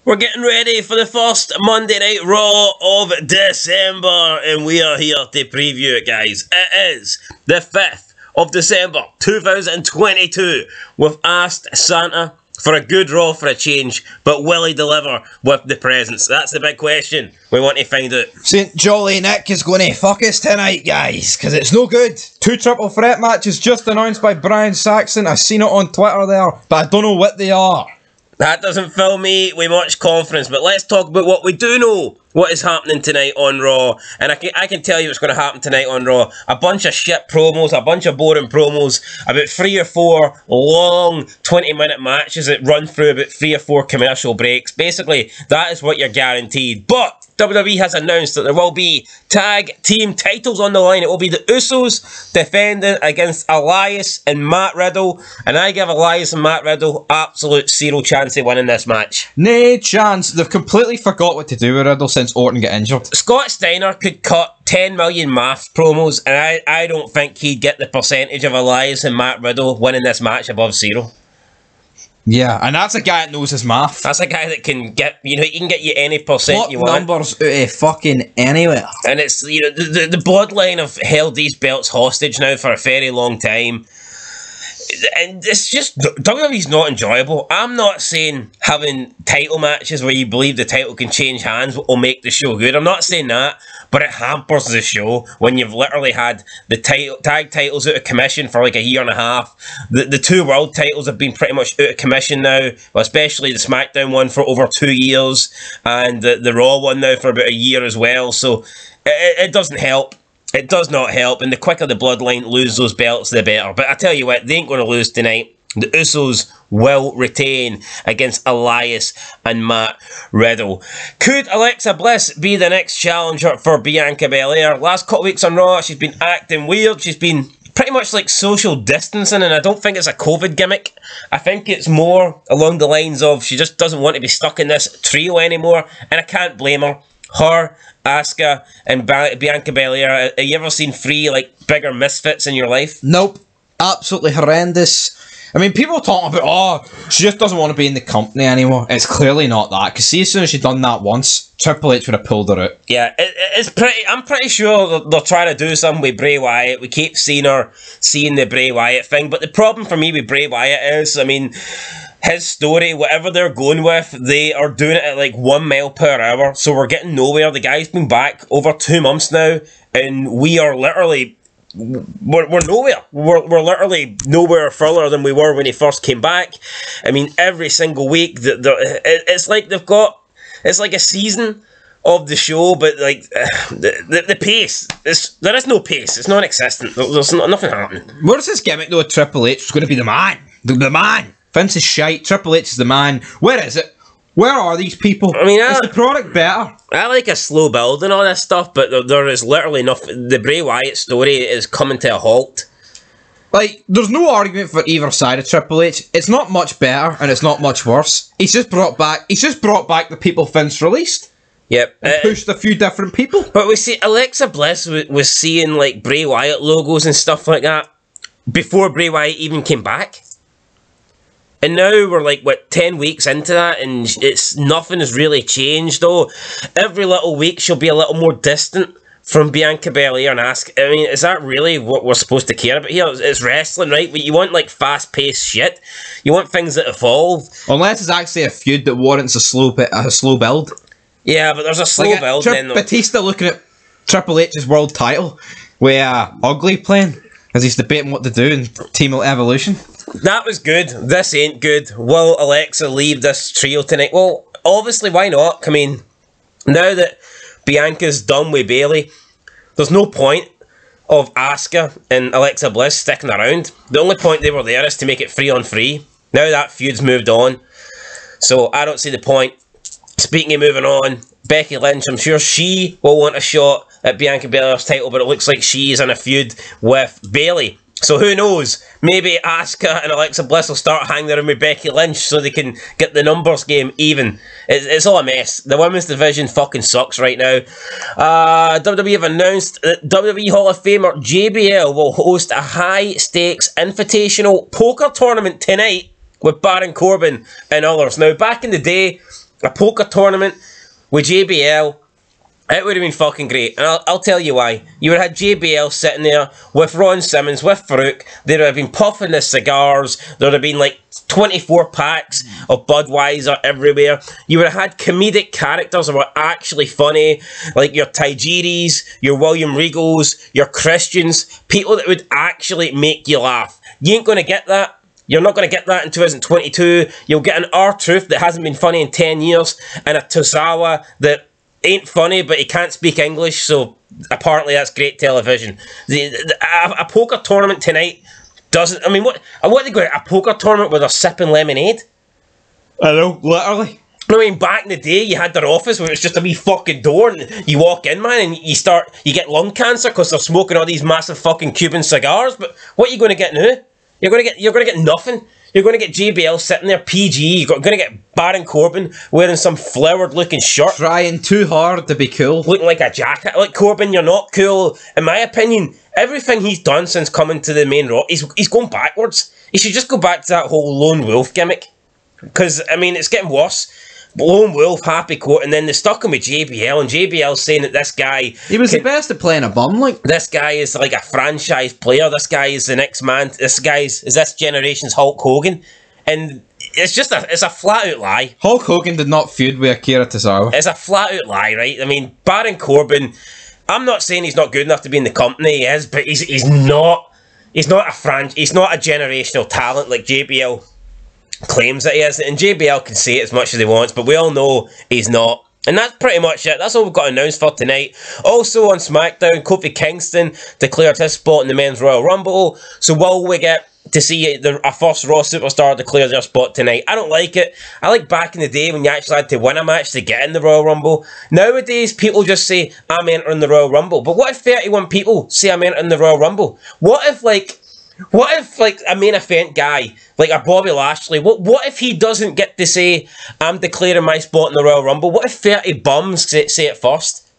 We're getting ready for the first Monday Night Raw of December, and we are here to preview it, guys. It is the 5th of December 2022. We've asked Santa for a good Raw for a change, but will he deliver with the presents? That's the big question we want to find out. St. Jolly Nick is going to fuck us tonight, guys, because it's no good. 2 triple threat matches just announced by Brian Saxon. I've seen it on Twitter there, but I don't know what they are. That doesn't fill me with much confidence, but let's talk about what we do know. What is happening tonight on Raw? And I can tell you what's going to happen tonight on Raw. A bunch of shit promos, a bunch of boring promos, about 3 or 4 long 20-minute matches that run through about 3 or 4 commercial breaks. Basically, that is what you're guaranteed. But WWE has announced that there will be tag team titles on the line. It will be the USO'S defending against Elias and Matt Riddle. And I give Elias and Matt Riddle absolute zero chance of winning this match. No chance. They've completely forgot what to do with Riddle since Orton got injured. Scott Steiner could cut 10 million math promos, and I don't think he'd get the percentage of Elias and Matt Riddle winning this match above 0. Yeah, and that's a guy that knows his math. That's a guy that can get, he can get you any percent you want. Numbers out of fucking anywhere. And it's, the bloodline have held these belts hostage now for a very long time. And it's just, WWE's not enjoyable. I'm not saying having title matches where you believe the title can change hands will make the show good. I'm not saying that, but it hampers the show when you've literally had the tag titles out of commission for like a year and a half. The 2 world titles have been pretty much out of commission now, especially the SmackDown one for over 2 years, and the Raw one now for about a year as well. So it doesn't help. It does not help, and the quicker the bloodline lose those belts, the better. But I tell you what, they ain't going to lose tonight. The Usos will retain against Elias and Matt Riddle. Could Alexa Bliss be the next challenger for Bianca Belair? Last couple of weeks on Raw, she's been acting weird. She's been pretty much like social distancing, and I don't think it's a COVID gimmick. I think it's more along the lines of she just doesn't want to be stuck in this trio anymore, and I can't blame her. Her, Asuka, and Bianca Belair. Have you ever seen 3 like bigger misfits in your life? Nope. Absolutely horrendous. I mean, people are talking about, oh, she just doesn't want to be in the company anymore. It's clearly not that. Because see, as soon as she'd done that once, Triple H would have pulled her out. Yeah, I'm pretty sure they're trying to do something with Bray Wyatt. We keep seeing the Bray Wyatt thing. But the problem for me with Bray Wyatt is, I mean, his story, whatever they're going with, they are doing it at like 1 mile per hour. So we're getting nowhere. The guy's been back over 2 months now, and we are literally, we're nowhere. We're literally nowhere further than we were when he first came back. I mean, every single week, it's like they've got, it's like a season of the show, but like the pace, there is no pace. It's non-existent. There's nothing happening. Where's this gimmick though? Triple H is going to be the man. The man. Vince is shite. Triple H is the man. Where is it? Where are these people? I mean, is the product better? I like a slow build and all this stuff, but there is literally nothing. The Bray Wyatt story is coming to a halt. Like, there's no argument for either side of Triple H. It's not much better, and it's not much worse. He's just brought back the people Vince released. Yep. And pushed a few different people. But we see Alexa Bliss was seeing like Bray Wyatt logos and stuff like that before Bray Wyatt even came back. And now we're like, what, 10 weeks into that, and nothing has really changed, though. Every little week she'll be a little more distant from Bianca Belair and ask, I mean, is that really what we're supposed to care about here? It's wrestling, right? But you want, like, fast-paced shit. You want things that evolve. Unless it's actually a feud that warrants a slow build. Yeah, but there's a slow build then, though. Batista looking at Triple H's world title with Ugly playing as he's debating what to do in Team Evolution. That was good. This ain't good. Will Alexa leave this trio tonight? Well, obviously, why not? I mean, now that Bianca's done with Bayley, there's no point of Asuka and Alexa Bliss sticking around. The only point they were there is to make it 3-on-3. Now that feud's moved on, so I don't see the point. Speaking of moving on, Becky Lynch, I'm sure she will want a shot at Bianca Belair's title, but it looks like she's in a feud with Bayley. So who knows? Maybe Asuka and Alexa Bliss will start hanging around with Becky Lynch so they can get the numbers game even. It's all a mess. The women's division fucking sucks right now. WWE have announced that WWE Hall of Famer JBL will host a high-stakes invitational poker tournament tonight with Baron Corbin and others. Now, back in the day, a poker tournament with JBL, it would have been fucking great. And I'll tell you why. You would have had JBL sitting there with Ron Simmons, with Farouk. They would have been puffing the cigars. There would have been like 24 packs of Budweiser everywhere. You would have had comedic characters that were actually funny, like your Tajiris, your William Regals, your Christians, people that would actually make you laugh. You ain't going to get that. You're not going to get that in 2022. You'll get an R-Truth that hasn't been funny in 10 years, and a Tozawa that ain't funny, but he can't speak English, so apparently that's great television. A poker tournament tonight doesn't... I mean, what they go a poker tournament where they're sipping lemonade? I know, literally. I mean, back in the day, you had their office where it's just a wee fucking door, and you walk in, man, and you get lung cancer because they're smoking all these massive fucking Cuban cigars. But what are you going to get now? You're going to get nothing. You're going to get JBL sitting there, PG. You're going to get Baron Corbin wearing some flowered-looking shirt. Trying too hard to be cool. Looking like a jacket. Like, Corbin, you're not cool. In my opinion, everything he's done since coming to the main Raw, he's going backwards. He should just go back to that whole lone wolf gimmick. Because, I mean, it's getting worse. Lone wolf, happy court, and then they stuck him with JBL, and JBL's saying that this guy... He was the best at playing a bum, like. This guy is like a franchise player. This guy is the next man. This guy's is this generation's Hulk Hogan. And it's just it's a flat-out lie. Hulk Hogan did not feud with Akira Tozawa. It's a flat-out lie, right? I mean, Baron Corbin, I'm not saying he's not good enough to be in the company. He is, but he's not a generational talent like JBL claims that he is, and JBL can say it as much as he wants, but we all know he's not. And that's pretty much it. That's all we've got announced for tonight. Also on SmackDown, Kofi Kingston declared his spot in the Men's Royal Rumble. So will we get to see a first Raw superstar declare their spot tonight? I don't like it. I like back in the day when you actually had to win a match to get in the Royal Rumble. Nowadays, people just say, I'm entering the Royal Rumble. But what if 31 people say I'm entering the Royal Rumble? What if a main event guy, like a Bobby Lashley, what if he doesn't get to say, I'm declaring my spot in the Royal Rumble? What if 30 bums say it first?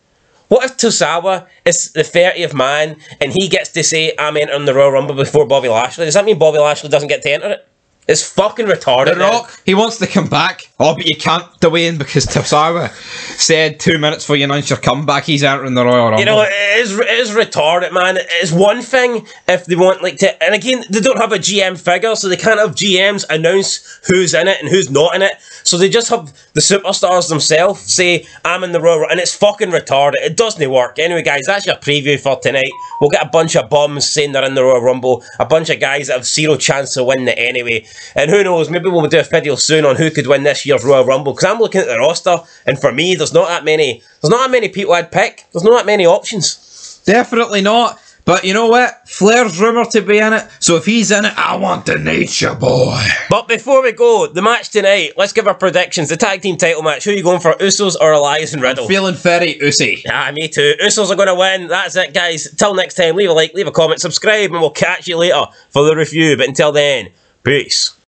What if Tozawa is the 30th man and he gets to say, I'm entering the Royal Rumble before Bobby Lashley? Does that mean Bobby Lashley doesn't get to enter it? It's fucking retarded. The Rock, he wants to come back. Oh, but you can't, Dwayne, because Tozawa said 2 minutes before you announce your comeback, he's entering the Royal Rumble. You know, it is retarded, man. It's one thing if they want, like, to... And again, they don't have a GM figure, so they can't have GMs announce who's in it and who's not in it. So they just have the superstars themselves say, I'm in the Royal Rumble, and it's fucking retarded. It doesn't work. Anyway, guys, that's your preview for tonight. We'll get a bunch of bums saying they're in the Royal Rumble, a bunch of guys that have zero chance of winning it anyway. And who knows, maybe we'll do a video soon on who could win this year's Royal Rumble, because I'm looking at the roster, and for me, there's not that many people I'd pick. There's not that many options. Definitely not. But you know what? Flair's rumoured to be in it, so if he's in it, I want the Nature Boy. But before we go, the match tonight, let's give our predictions. The tag team title match, who are you going for, USO'S or Elias and Riddle? I'm feeling very Usi. Ah, me too. USO'S are going to win. That's it, guys. Till next time, leave a like, leave a comment, subscribe, and we'll catch you later for the review. But until then, peace.